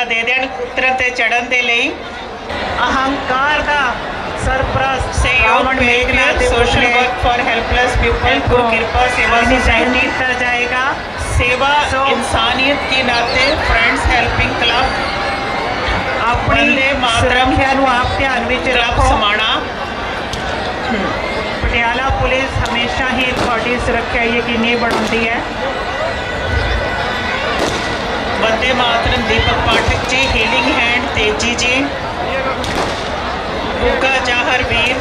हौसला दे देन उतरन ते चढ़न दे लई अहंकार का सरप्रस्त सहयोग Meghnath social work for helpless people गुरु कृपा सेवा सोसाइटी किया जाएगा। सेवा इंसानियत के नाते फ्रेंड्स हेल्पिंग क्लब अपनी वंदे मातरम सुरक्षा ਨੂੰ आप ध्यान ਵਿੱਚ क्लब ਰੱਖੋ। समाणा पटियाला पुलिस हमेशा ही ਤੁਹਾਡੀ सुरक्षा यकीनी बनाती है। वंदे मातरम दीपक पाठक जी, हीलिंग हैंड तेजी जी, गुगा जाहर वीर,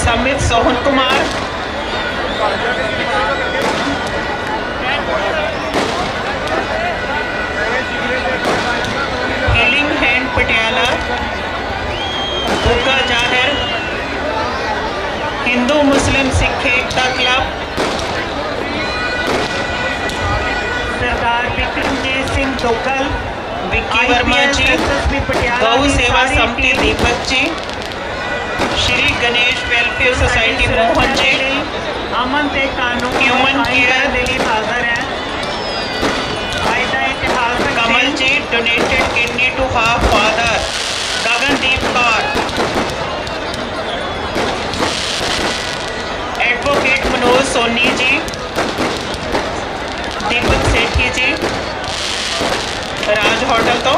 समित सोहन कुमार, हीलिंग हैंड पटियाला, गुगा जाहर, हिंदू मुस्लिम सिख एकता क्लब, सरदार विक्रमजीत सिंह दोगल, विक्की वर्मा जी, गौ सेवा समिति दीपक जी, श्री गणेश वेलफेयर सोसाइटी मोहन जी, अमन ते कानून ह्यूमन केयर ਦੇ ਲਈ ਹਾਜ਼ਰ ਹੈ। ਅੱਜ ਦਾ ਇਤਿਹਾਸ Kamal ji donated kidney to half father, Gagandeep Kaur, advocate Manoj Soni ji, Deepak Sethi ji, Raj hotel तो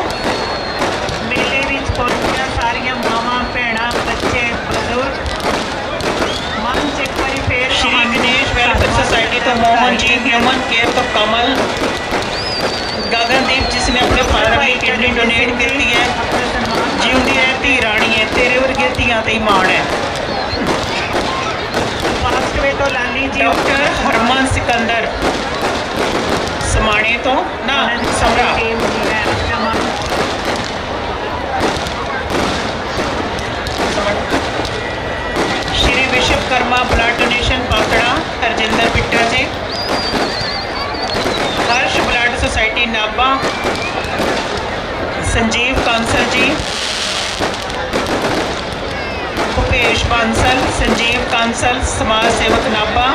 ਮੇਲੇ ਵਿੱਚ ਪਹੁੰਚੀਆਂ ਸਾਰੀਆਂ ਮਾਵਾਂ ਭੈਣਾਂ ਬੱਚੇ ਬਜ਼ੁਰਗ ਮੰਚ ਇੱਕ ਵਾਰੀ ਫੇਰ श्री गणेश वेलफेयर सोसाइटी तो मोहन जी, ह्यूमन केयर तो कमल, गगनदीप जिसने अपने फादर की किडनी डोनेट की है, जीवती है धी राणी है, तेरे वर्गे धियां ते ही माण है। ਪਾਸਟਵੇ ਤੋਂ ਲਾਲੀ ਜੀ डॉक्टर हरमन सिकंदर समाणे तो ना समरा, श्री विश्वकर्मा ब्लड डोनेशन पातड़ा हरजिंदर पिट्टा जी, हर्ष ब्लड सोसाइटी नाभा संजीव कांसल जी, भूपेश बांसल संजीव कांसल समाज सेवक Nabha,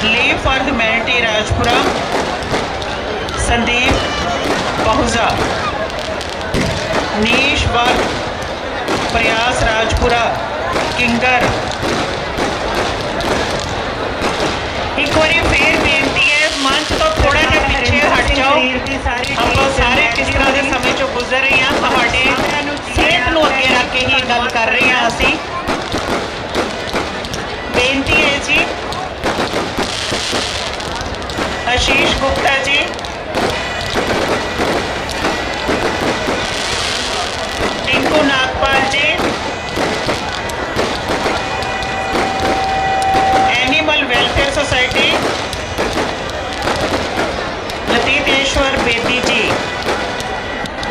live for humanity Rajpura Sandeep Bahuja, नीश वर्ग प्रयास राजपुरा किंगर। एक बार फिर बेनती है मंच तो थोड़ा जिहा पीछे हट जाओ। ਆਪਾਂ ਸਾਰੇ ਕਿਸ ਤਰ੍ਹਾਂ ਦੇ ਸਮੇਂ ਚੋਂ ਗੁਜ਼ਰ ਰਹੇ ਹਾਂ, ਤੁਹਾਡੇ ਸਿਹਤ ਨੂੰ ਅੱਗੇ ਰੱਖ ਕੇ ਹੀ ਗੱਲ ਕਰ ਰਹੇ ਹਾਂ। ਅਸੀਂ ਬੇਨਤੀ ਹੈ ਜੀ आशीष गुप्ता जी, टिंकू नागपाल जी, एनिमल वेलफेयर सोसाइटी लतीतेश्वर बेदी जी,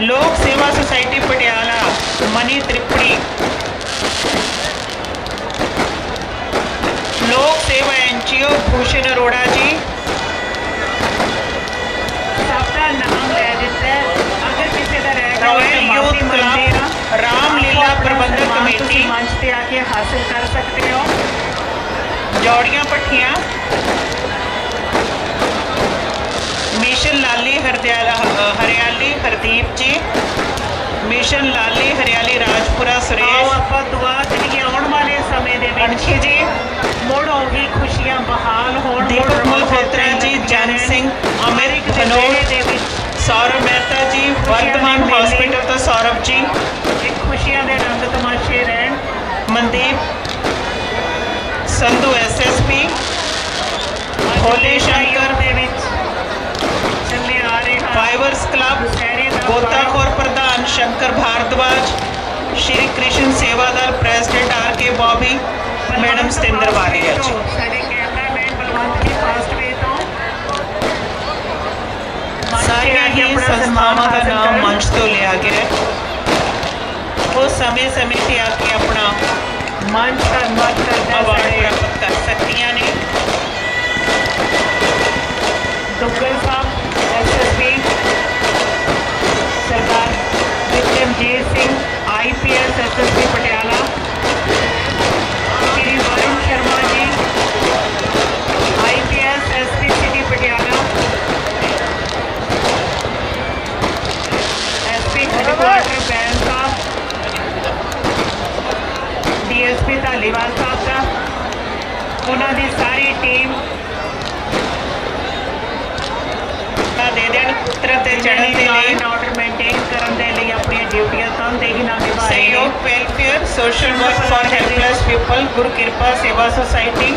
लोक सेवा सोसाइटी पटियाला मनी त्रिपुड़ी, लोक सेवा एनजीओ भूषण अरोड़ा जी, सबका नाम ले देता है। अगर किसी का रह गया रॉयल यूथ क्लब रामलीला प्रबंधक कमेटी मंच पे आके हासिल कर सकते हो। जौड़ियां पट्टियां, मिशन लाली हरियाली हरदीप जी, मिशन लाली हरियाली राजपुरा आओ सुरेश, ਆਪਾਂ ਦੁਆ ਕਰੀਏ ਆਉਣ ਵਾਲੇ ਸਮੇਂ ਦੇ ਵਿੱਚ अनखी जी, ਮੁੜ ਉਹੀ ਖੁਸ਼ੀਆਂ ਬਹਾਲ ਹੋਣ। दीपक मल्होत्रा जी, जन सिंह अमित ਵਿਹੜੇ धनोट, ਦੇ ਵਿੱਚ सौरभ मेहता जी, वर्धमान हॉस्पिटल तो सौरभ जी, ਇੱਕ ਖੁਸ਼ੀਆਂ ਦੇ ਰੰਗ ਤਮਾਸ਼ੇ ਰਹਿਣ। मनदीप संधू एसएसपी, भोले शंकर ਦੇ ਵਿੱਚ ਚੱਲੇ ਆ ਰਹੇ ਹਨ फाइवर्स क्लब ਦੁਸਹਿਰੇ ਦਾ गोताखोर प्रधान शंकर भारद्वाज, श्री कृष्ण सेवा दल प्रेसिडेंट आर के बॉबी, मैडम सतिंदर वालिया जी। ਸਾਡੇ ਕੈਮਰਾਮੈਨ ਬਲਵੰਤ ਜੀ ਫਾਸਟਵੇ ਤੋਂ ਸਾਰੀਆਂ ਹੀ ਸੰਸਥਾਵਾਂ ਦਾ ਨਾਮ ਮੰਚ ਤੋਂ ਲਿਆ ਗਿਆ ਹੈ। ਉਹ ਸਮੇਂ-ਸਮੇਂ ਤੇ ਆ ਕੇ ਆਪਣਾ ਮੰਚ ਧੰਨਵਾਦ ਕਰਦਾ ਅਵਾਰਡ ਸਾਡੇ ਪ੍ਰਾਪਤ ਕਰ ਸਕਦੀਆਂ ਨੇ। दुग्गल साहब SSP, Sardar Vikramjit Singh IPS SSP Patiala, Shri Varun Sharma ji IPS SP city Patiala, Dhaliwal ਸਾਹਿਬ ਦਾ, ਉਹਨਾਂ ਦੀ ਸਾਰੀ ਟੀਮ ਦੇ ਦੇਣ ਉਤਰਨ ਤੇ ਚੜ੍ਹਨ ਦੇ ਲਈ ਆਰਡਰ ਮੇਨਟੇਨ ਕਰਨ ਦੇ ਲਈ ਆਪਣੀਆਂ ਡਿਊਟੀਆਂ ਤਨਦੇਹੀ ਨਾਲ ਨਿਭਾ ਰਹੇ ਨੇ। सहयोग welfare social work for helpless people गुरु कृपा सेवा सोसाइटी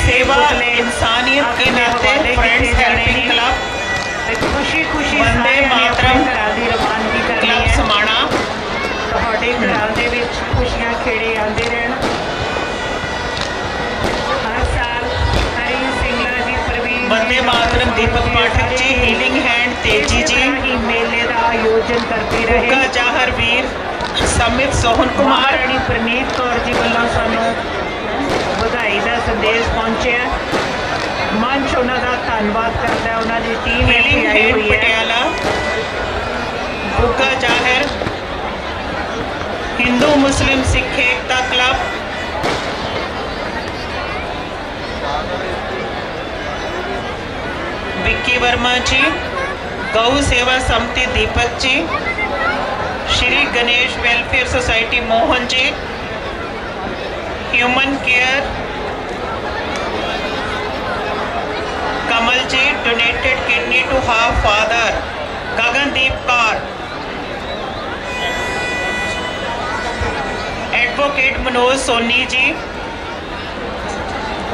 सेवा इंसानियत के नाते फ्रेंड्स हेल्पिंग क्लब ਤੇ ਖੁਸ਼ੀ वंदे ਸਾਰਿਆਂ ਨੇ ਆਪਣੇ मातरम ਘਰਾਂ ਦੀ ਰਵਾਨਗੀ ਕਰਨੀ क्लब ਹੈ। समाणा ਤੁਹਾਡੇ ਘਰਾਂ ਦੇ ਵਿੱਚ ਖੁਸ਼ੀਆਂ ਖੇੜੇ ਆਉਂਦੇ ਰਹਿਣ। ਹਰ ਸਾਲ ਹਰੀ ਸਿੰਘਲਾ ਜੀ, ਪ੍ਰਵੀਨ वंदे मातरम दीपक पाठक जी, हीलिंग हैंड तेजी जी, ਹੀ ਮੇਲੇ ਦਾ ਆਯੋਜਨ ਕਰਦੇ ਰਹੇ। गुग्गा जाहर वीर समित सोहन कुमार ਮਹਾਰਾਣੀ ਪ੍ਰਨੀਤ ਕੌਰ ਜੀ ਵੱਲੋਂ ਸਾਨੂੰ ਵਧਾਈ ਦਾ ਸੰਦੇਸ਼ ਪਹੁੰਚਿਆ। ਮੰਚ ਉਹਨਾਂ ਦਾ ਧੰਨਵਾਦ ਕਰਦਾ ਹੈ, ਉਹਨਾਂ ਦੀ ਟੀਮ ਇੱਥੇ हीलिंग ਆਈ हैंड ਹੋਈ ਹੈ। Patiala Gugga Jahir Hindu Muslim Sikh Ekta club Vicky Verma ji, Gau Seva Samiti Deepak ji, Shri Ganesh welfare society Mohan ji, human care Kamal ji, donated kidney to half father Gagandeep Kaur, advocate Manoj Soni ji,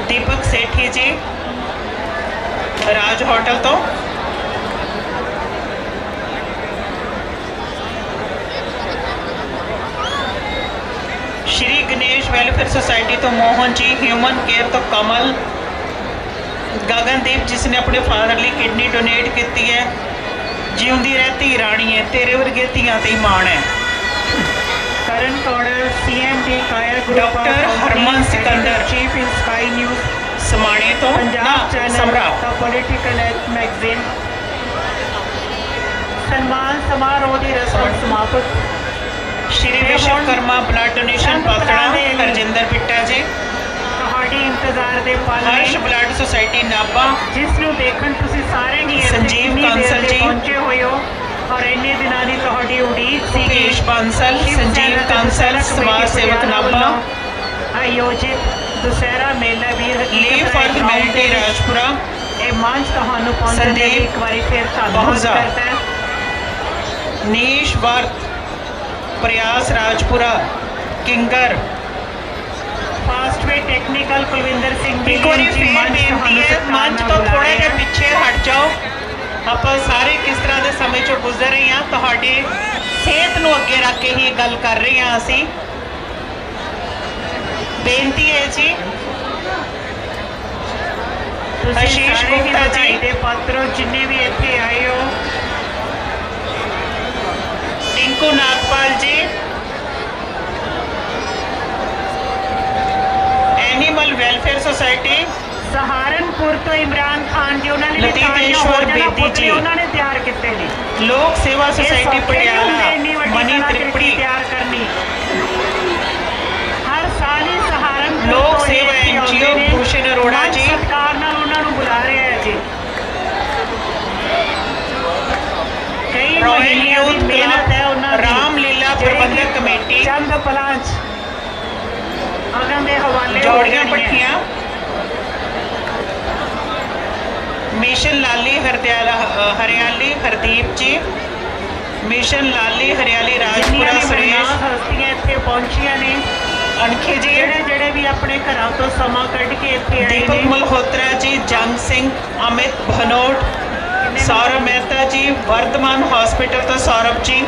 Deepak Sethi ji Raj hotel तो श्री गणेश वेलफेयर सोसाइटी तो मोहन जी, ह्यूमन केयर तो कमल, गगनदीप जिसने अपने फादर ਲਈ किडनी डोनेट की है। ਜਿਉਂਦੀ ਰਹਿ ਧੀ ਰਾਣੀ है, तेरे वर्गे ਧੀਆਂ ਤੇ ਹੀ ਮਾਣ है। ਕਰਨ ਕੌਰ CMD ਕਾਇਆ ਗਰੁੱਪ ਡਾਕਟਰ ਹਰਮਨ ਸਿਕੰਦਰ, ਚੀਫ ਇਨ ਸਕਾਈ ਨਿਊਜ਼ समाणे तो ਪੰਜਾਬ ਚੈਨਲ ਸਮਰਾ ਦਾ ਪੋਲੀਟੀਕਲ ਮੈਗਜ਼ੀਨ। ਸਨਮਾਨ ਸਮਾਰੋਹ ਦੀ ਰਸਮ ਸਮਾਪਤ। श्री विश्वकर्मा ब्लड डोनेशन पातड़ा हरजिंदर बिट्टा जी, ਤੁਹਾਡੀ ਇੰਤਜ਼ਾਰ ਦੇ ਪਲ ਨੇ, हर्ष ब्लड सोसाइटी नाभा ਜਿਸ ਨੂੰ ਦੇਖਣ ਤੁਸੀਂ ਸਾਰੇ ਹੀ ਇੱਥੇ ਸੰਜੀਵ ਇੰਨੀ ਦੇਰ ਕਾਂਸਲ ਦੇ ਜੀ, ਪਹੁੰਚੇ ਹੋਏ ਹੋ ਔਰ ਇੰਨੇ ਦਿਨਾਂ ਦੀ ਤੁਹਾਡੀ ਉਡੀਕ ਸੀ। मुकेश बांसल, संजीव कांसल समाज सेवक नाभा, ਆਯੋਜਿਤ ਦੁਸਹਿਰਾ ਮੇਲਾ ਵੀਰ लीव फॉर ह्यूमैनिटी राजपुरा, ਇਹ ਮੰਚ ਤੁਹਾਨੂੰ ਪਹੁੰਚਣ ਦੇ ਲਈ ਇੱਕ ਵਾਰੀ ਫਿਰ ਧੰਨਵਾਦ ਬਹੁਜਾ। ਕਰਦਾ ਹੈ। नीश वर्त प्रयास राजपुरा किंगर। ਫਾਸਟਵੇ ਟੈਕਨੀਕਲ ਕੁਲਵਿੰਦਰ ਸਿੰਘ ਜੀ ਇੱਕ ਵਾਰੀ ਜੀ ਫੇਰ ਮੰਚ ਬੇਨਤੀ ਤੁਹਾਨੂੰ ਹੈ, ਸਤਿਕਾਰ ਮੰਚ ਨਾਲ ਤੋਂ ਬੁਲਾ ਥੋੜਾ ਰਹੇ ਜਿਹਾ ਹਾਂ। ਪਿੱਛੇ ਹਟ ਜਾਓ। ਆਪਾਂ ਸਾਰੇ ਕਿਸ ਤਰ੍ਹਾਂ ਦੇ ਸਮੇਂ ਚੋਂ ਗੁਜ਼ਰ ਰਹੇ ਹਾਂ, ਤੁਹਾਡੇ ਸਿਹਤ ਨੂੰ ਅੱਗੇ ਰੱਖ ਕੇ ਹੀ ਗੱਲ ਕਰ ਰਹੇ ਹਾਂ ਅਸੀਂ। ਬੇਨਤੀ ਹੈ ਜੀ, ਤੁਸੀਂ ਆਸ਼ੀਸ਼ ਸਾਰੇ ਹੀ ਗੁਪਤਾ ਜੀ। ਵਧਾਈ ਦੇ ਪਾਤਰੋ ਜਿੰਨੇ ਵੀ ਇੱਥੇ ਆਏ ਹੋ। टिंकू नागपाल जी, एनिमल वेलफेयर सोसाइटी ਸਹਾਰਨਪੁਰ ਤੋਂ ਇਮਰਾਨ ਖਾਨ ਜੀ, ਉਹਨਾਂ ਨੇ ਵੀ ਲਤੀਫੇਸ਼ਵਰ ਤਾਲੀਆਂ ਬੇਦੀ ਪੁੱਤਰੇ ਜੀ। ਉਹਨਾਂ ਨੇ ਤਿਆਰ ਕੀਤੇ ਨੇ। लोक सेवा ਇਹ सोसाइटी ਸੌਖੇ ਨਹੀਂ पटियाला ਹੁੰਦੇ ਇੰਨੀ ਵੱਡੀ मनी ਕਲਾਕ੍ਰਿਤੀ त्रिपड़ी, ਤਿਆਰ ਕਰਨੀ। ਹਰ ਸਾਲ ਹੀ ਸਹਾਰਨਪੁਰ ਲੋਕ ਤੋਂ ਸੇਵਾ ਇੱਥੇ ਆਉਂਦੇ NGO ਨੇ। ਭੂਸ਼ਣ ਅਰੋੜਾ ਮੰਚ ਜੀ। ਸਤਿਕਾਰ ਨਾਲ ਉਹਨਾਂ ਨੂੰ ਬੁਲਾ ਰਿਹਾ ਹੈ ਜੀ। ਕਈ रॉयल ਮਹੀਨਿਆਂ ਦੀ यूथ ਮਿਹਨਤ ਹੈ ਉਹਨਾਂ क्लब ਦੀ। रामलीला ਜਿਹੜੀ प्रबंधक कमेटी ਚੰਦ ਪਲਾਂਚ ਅਗਾਂ ਦੇ ਹਵਾਲੇ ਹੋ जौड़ियां ਜਾਣੀਆਂ। पट्टियां मिशन लाली हरियाली हरदीप जी, मिशन लाली हरियाली ਜਿੰਨੀਆਂ राजपुरा ਵੀ सुरेश ਮਹਿਮਾਨ ਹਸਤੀਆਂ ਇੱਥੇ ਪਹੁੰਚੀਆਂ ਨੇ, अनखे जी, ਜਿਹੜੇ ਵੀ ਆਪਣੇ ਘਰਾਂ ਤੋਂ ਸਮਾਂ ਕੱਢ ਕੇ ਇੱਥੇ ਆਏ दीपक ਨੇ। मल्होत्रा जी, जंग सिंह, अमित भनोट, सौरभ मेहता जी, वर्धमान हॉस्पिटल तो सौरभ जी,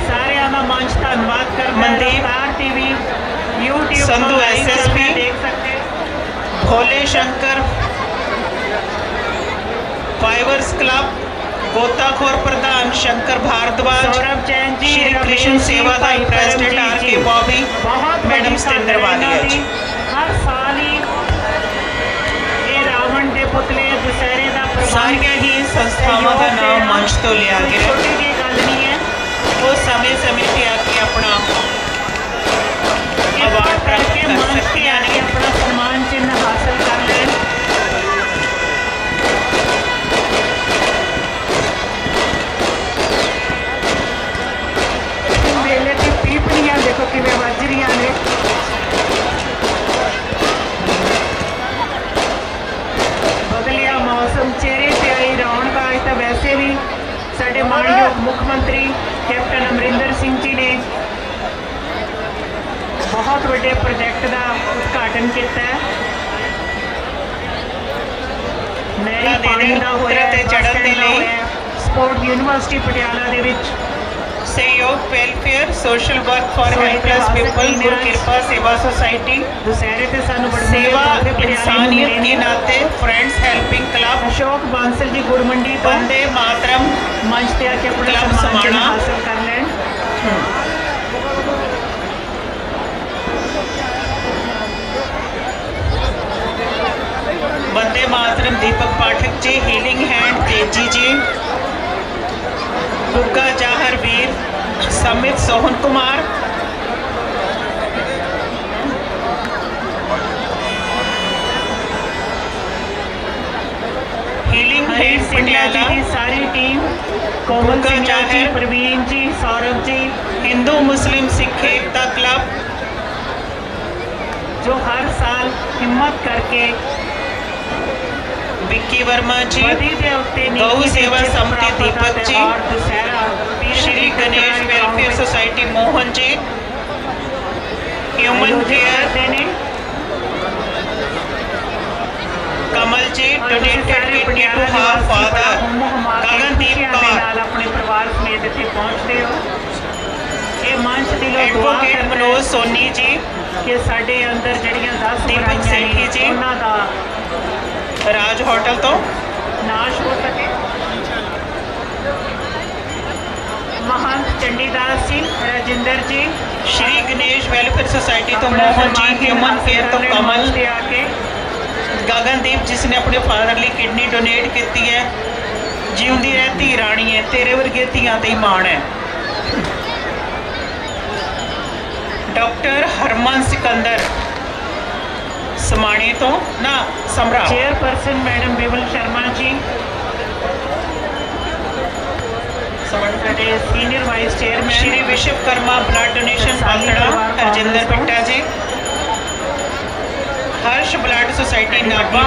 ਸਾਰਿਆਂ ਦਾ ਮੰਚ ਧੰਨਵਾਦ ਕਰਦਾ ਹੈ। ਮਨਦੀਪ, ਰਫਤਾਰ TV YouTube ਸੰਧੂ ਤੋਂ live SSP, ਚੱਲ ਰਿਹਾ, ਦੇਖ ਸਕਦੇ ਹੋ। भोले शंकर फाइवर्स क्लब गोताखोर प्रधान शंकर भारद्वाज, सौरभ जैन जी, श्री रमेश कृष्ण जी, सेवादार भाई प्रेसिडेंट परमजीत आर जी। के बॉबी, बहुत मैडम बड़ी सतेंद्र वालिया ਇਹਨਾਂ जी। ਦੀ ਹਰ ਸਾਲ ਹੀ ਇਹ ਰਾਵਣ ਦੇ ਪੁਤਲੇ ਦੁਸਹਿਰੇ ਦਾ ਪ੍ਰਬੰਧ ਸਾਰੀਆਂ ਹੀ ਸੰਸਥਾਵਾਂ ਦਾ ਨਾਮ ਮੰਚ ਤੋਂ ਲਿਆ ਕੋਈ ਗਿਆ। ਛੋਟੀ ਜਿਹੀ ਗੱਲ ਨਹੀਂ ਹੈ। ਉਹ ਸਮੇਂ-ਸਮੇਂ ਤੇ ਆ ਕੇ ਆਪਣਾ ਇਹ ਅਵਾਰਡ ਬਾਤ ਪ੍ਰਾਪਤ ਕਰਕੇ ਕਰ ਮੰਚ ਤੇ ਸਕਦੀਆਂ ਆ ਕੇ ਨੇ। ਆਪਣਾ ਸਨਮਾਨ ਚਿੰਨ੍ਹ ਹਾਸਲ ਕਰ ਲੈਣ। ਮੇਲੇ ਦੀ ਪੀਪਣੀਆਂ ਦੇਖੋ ਕਿਵੇਂ ਵੱਜ ਰਹੀਆਂ ਨੇ। ਬਹੁਤ ਵੱਡੇ ਪ੍ਰੋਜੈਕਟ ਦਾ ਉਦਘਾਟਨ ਕੀਤਾ ਹੈ। ਨਹਿਰੀ ਪਾਣੀ ਦਾ ਹੋਇਆ ਤੇ ਚੜ੍ਹਨ ਦੇ ਲਈ ਸਪੋਰਟ ਯੂਨੀਵਰਸਿਟੀ ਪਟਿਆਲਾ ਦੇ ਵਿੱਚ सहयोग welfare social work for helpless people गुरु कृपा सेवा सोसाइटी ਦੁਸਹਿਰੇ ਤੇ ਸਾਨੂੰ ਬੜੀ सेवा इंसानियत के नाते friends helping club Ashok Bansal ਜੀ ਗੁਰਮੰਡੀ ਤੋਂ वंदे मातरम ਮੰਚ ਤੇ ਆ ਕੇ ਆਪਣਾ ਕਲੱਬ ਸਨਮਾਨ ਸਮਾਣਾ ਹਾਸਲ ਕਰ ਲੈਣ। वंदे मातरम दीपक पाठक जी हीलिंग हैंड तेजी जी गुग्गा जाहर वीर समित सोहन कुमार हीलिंग हैंड पटियाला की सारी टीम कोमल गुग्गा सिंह जी, जाहिर, प्रवीण जी, सौरभ जी, हिंदू मुस्लिम सिख एकता क्लब जो हर साल हिम्मत करके विक्की वर्मा जी बदी के उत्ते गौ नीति सेवा जित समिति प्राप्त दीपक होता जी, है और दुसहरा Shri Ganesh welfare society Mohan ji human care देने Kamal ji donated kidney to her father Gagandeep Kaur अपने परिवार समेत इत्थे पहुंचते हो। ये मंच दिलों दुआ एडवोकेट करदा मनोज सोनी जी कि साडे अंदर जड़ियां 10 दीपक बुराइयां सेठी जी, ने उन्हां दा राज होटल तो नाश हो सके। महंत चंडीदास जी, राजिंदर जी, श्री गणेश वेलफेयर सोसाइटी तो मोहन जी ह्यूमन केयर तो कमल से आके गगनदीप जिसने अपने फादर ਲਈ किडनी डोनेट ਕੀਤੀ ਹੈ ਜਿਉਂਦੀ ਰਹਿ ਧੀ ਰਾਣੀ ਹੈ ਤੇਰੇ ਵਰਗੇ ਧੀਆਂ ਤੇ ਹੀ ਮਾਣ ਹੈ। ਡਾਕਟਰ ਹਰਮਨ ਸਿਕੰਦਰ ਸਮਾਣੇ ਤੋਂ ਨਾ ਸਮਰਾ चेयरपर्सन मैडम बिमल शर्मा जी, साडे senior vice chairman Shri Vishwakarma blood donation पालड़ा हरजिंदर बिट्टा जी हर्ष ब्लड सोसाइटी नाभा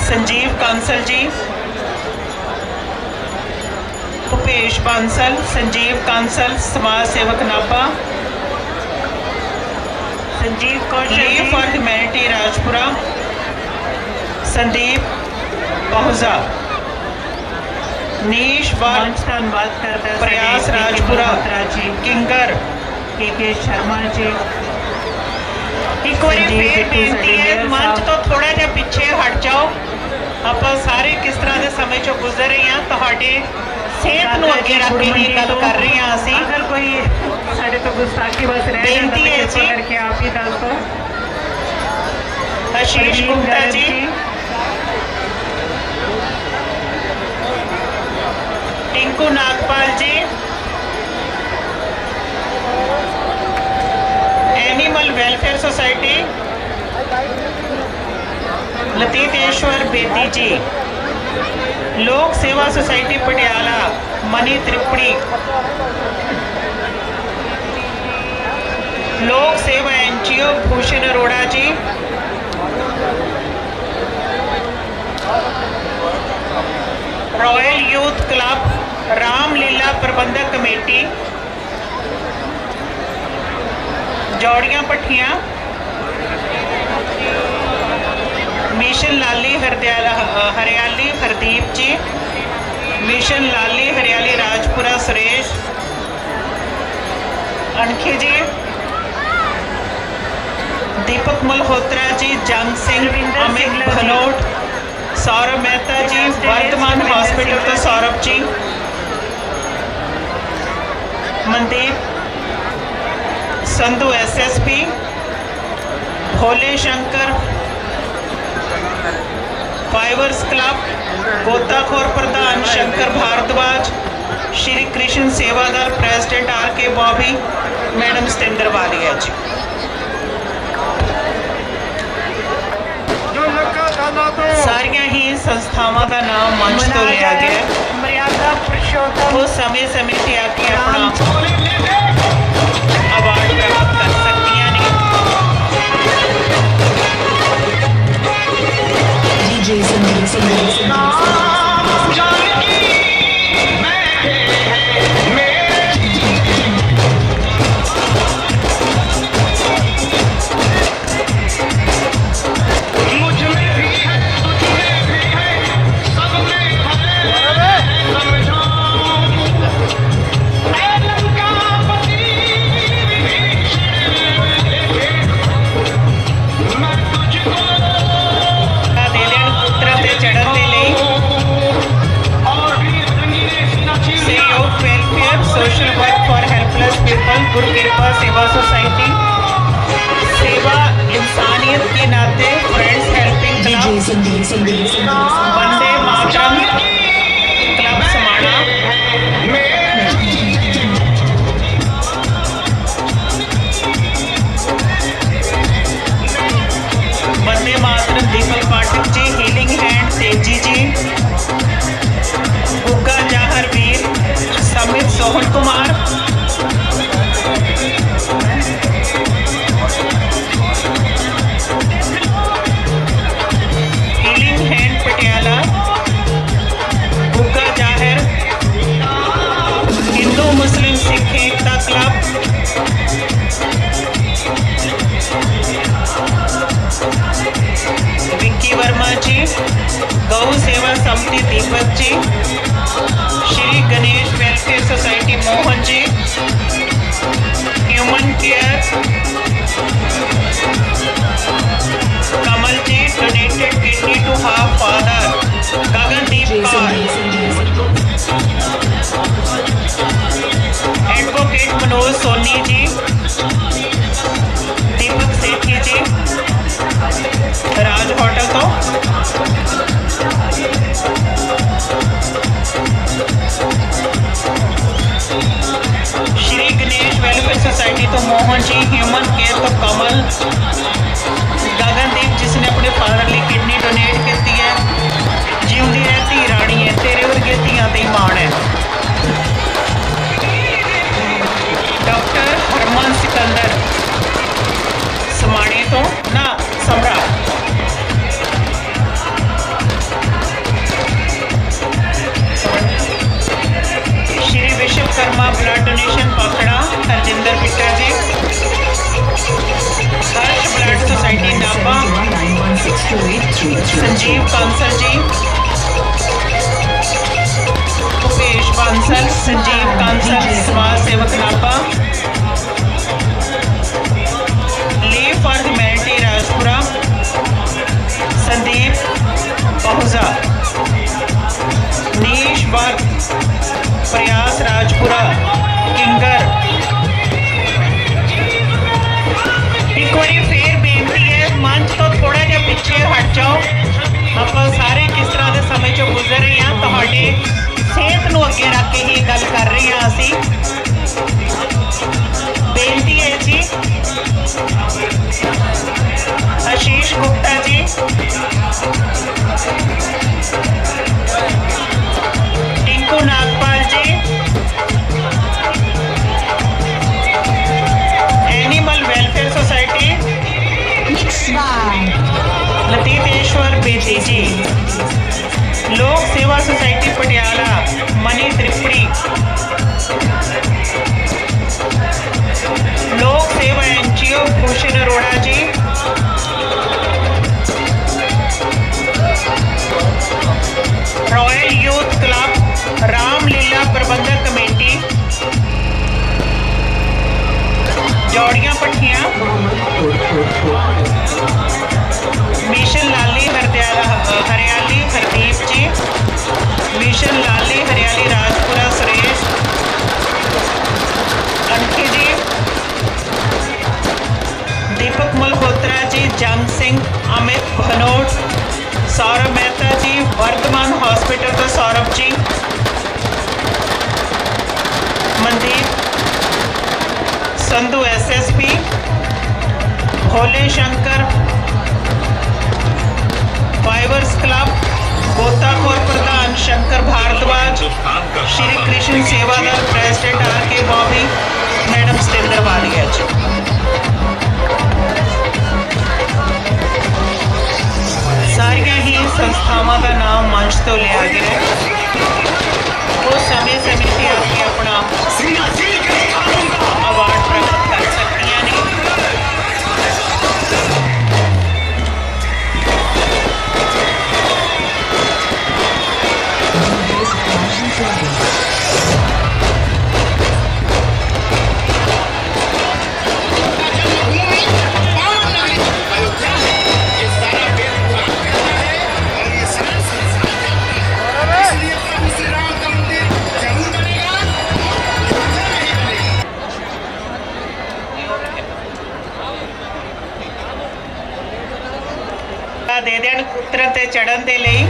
संजीव कांसल जी भूपेश बांसल संजीव कांसल समाज सेवक Nabha Sanjeev Kaushal live ji, for humanity Rajpura Sandeep Bahuja नीश वर मंच धन्यवाद करता है प्रयास साडे राजपुरा मल्होत्रा जी, किंगर के शर्मा जी, ਇੱਕ ਵਾਰੀ ਸੰਜੀਵ ਫੇਰ ਬਿੱਟੂ ਬੇਨਤੀ ਸਾਡੇ ਹੈ ਮੇਅਰ ਮੰਚ ਸਾਹਿਬ। ਤੋਂ ਥੋੜਾ ਜਿਹਾ ਪਿੱਛੇ ਹਟ ਜਾਓ। ਆਪਾਂ ਸਾਰੇ ਕਿਸ ਤਰ੍ਹਾਂ ਦੇ ਸਮੇਂ ਚੋਂ ਗੁਜ਼ਰ ਰਹੇ ਹਾਂ ਤੁਹਾਡੇ ਸਿਹਤ ਨੂੰ ਅੱਗੇ ਰੱਖ ਕੇ ਹੀ ਗੱਲ ਕਰ ਰਹੇ ਹਾਂ ਅਸੀਂ। अगर कोई साडे तो गुस्ताखी बस रह जाता बेनती तो है कृपा जी। करके आप ही दस दो। आशीष प्रवीण गुप्ता गर्ग जी टिंकू नागपाल जी एनिमल वेलफेयर सोसाइटी लतीतेश्वर बेदी जी लोक सेवा सोसाइटी पटियाला मनी त्रिपुड़ी लोक सेवा एनजीओ भूषण अरोड़ा जी रॉयल यूथ क्लब रामलीला प्रबंधक कमेटी जौड़ियां पट्टियां मिशन लाली हरियाली हरदीप जी मिशन लाली हरियाली राजपुरा सुरेश अणखी जी दीपक मल्होत्रा जी जंग सिंह रविंदर अमित सिंगला जी। भनोट सौरभ मेहता जी वर्धमान हॉस्पिटल तो Saurabh ji Mandeep Sandhu SSP Bhole Shankar divers club गोताखोर प्रधान शंकर भारद्वाज श्री कृष्ण सेवादल प्रेसिडेंट आर के बॉबी मैडम सतेंद्र वालिया जी सारिया ही संस्थावां का नाम मंच तो लिया गया मर्यादा पुरुषोत्तम वो समय समय से आके अपना अवार्ड प्राप्त कर सकती हैं DJ Sunday. सेवा सोसाइटी, सेवा इंसानियत के नाते friends helping DJ club, Sandeep, Sandeep, Sandeep. Vande Mataram club समाना, वंदे मातरम दीपक पाठक जी, हीलिंग हैंड तेजी जी, गुग्गा जाहर वीर, समित Sohan Kumar, healing hand Patiala, Gugga Jahir, Hindu Muslim Sikh Ekta club, Vicky Verma ji, Gau Seva Samiti Deepak ji, Shri Ganesh welfare society Mohan ji, human care Kamal ji, donated kidney to half father Gagandeep DJ Kaur, Sandeep, Sandeep, Sandeep. Advocate Manoj Soni ji, Deepak Sethi ji, Raj hotel तो Shri Ganesh welfare society तो Mohan ji, human care तो कमल, गगनदीप जिसने अपने father ਲਈ kidney donate की है, जीवती रहती रानी है, तेरे वर्गे धियां ते माण है। डॉक्टर हरमन सिकंदर समाणे तो ना समरा, श्री विश्वकर्मा ब्लड डोनेशन पखड़ा हरजिंदर बिट्टा जी, हर्ष ब्लड सोसाइटी नाभा 91628333. संजीव कांसल जी, भूपेश बांसल, संजीव कांसल समाज सेवक Nabha, live for humanity Rajpura, Sandeep Bahuja, नीश वर्ग प्रयास राजपुरा, किंगर। एक बार फिर बेनती है, मंच तो थोड़ा जिहा पिछे हट जाओ, ਆਪਾਂ ਸਾਰੇ ਕਿਸ ਤਰ੍ਹਾਂ ਦੇ ਸਮੇਂ ਚੋਂ ਗੁਜ਼ਰ ਰਹੇ ਹਾਂ, ਤੁਹਾਡੇ ਸਿਹਤ ਨੂੰ ਅੱਗੇ ਰੱਖ ਕੇ ਹੀ ਗੱਲ ਕਰ ਰਹੇ ਹਾਂ ਅਸੀਂ। ਬੇਨਤੀ ਹੈ ਜੀ, आशीष गुप्ता जी, टिंकू नागपाल जी, एनिमल वेलफेयर सोसाइटी, लतीतेश्वर बेदी जी, लोक सेवा सोसाइटी पटियाला मनी त्रिपुरी, लोक सेवा एनजीओ भूषण अरोड़ा जी, रॉयल यूथ क्लब रामलीला प्रबंधक कमेटी जौड़ियां पट्टियां, मिशन लाली हरियाली हरदीप जी, मिशन लाली हरियाली राजपुरा सुरेश अंकी जी, दीपक मल्होत्रा जी, जंग सिंह, अमित भनोट, सौरभ मेहता जी, वर्धमान हॉस्पिटल का Saurabh ji, Mandeep Sandhu SSP, Bhole Shankar divers club, गोताखोर प्रधान Shankar Bharadwaj, Shri Krishna Seva Dal president R K. Bobby, madam Satendra Walia ji. सारिया ही संस्थावां का नाम मंच तो लिया गया है, वो समय समय से आके अपना अवार्ड प्राप्त कर सकती हैं। ਦੇ ਦੇਣ ਉਤਰਨ ਤੇ ਚੜਨ ਦੇ ਲਈ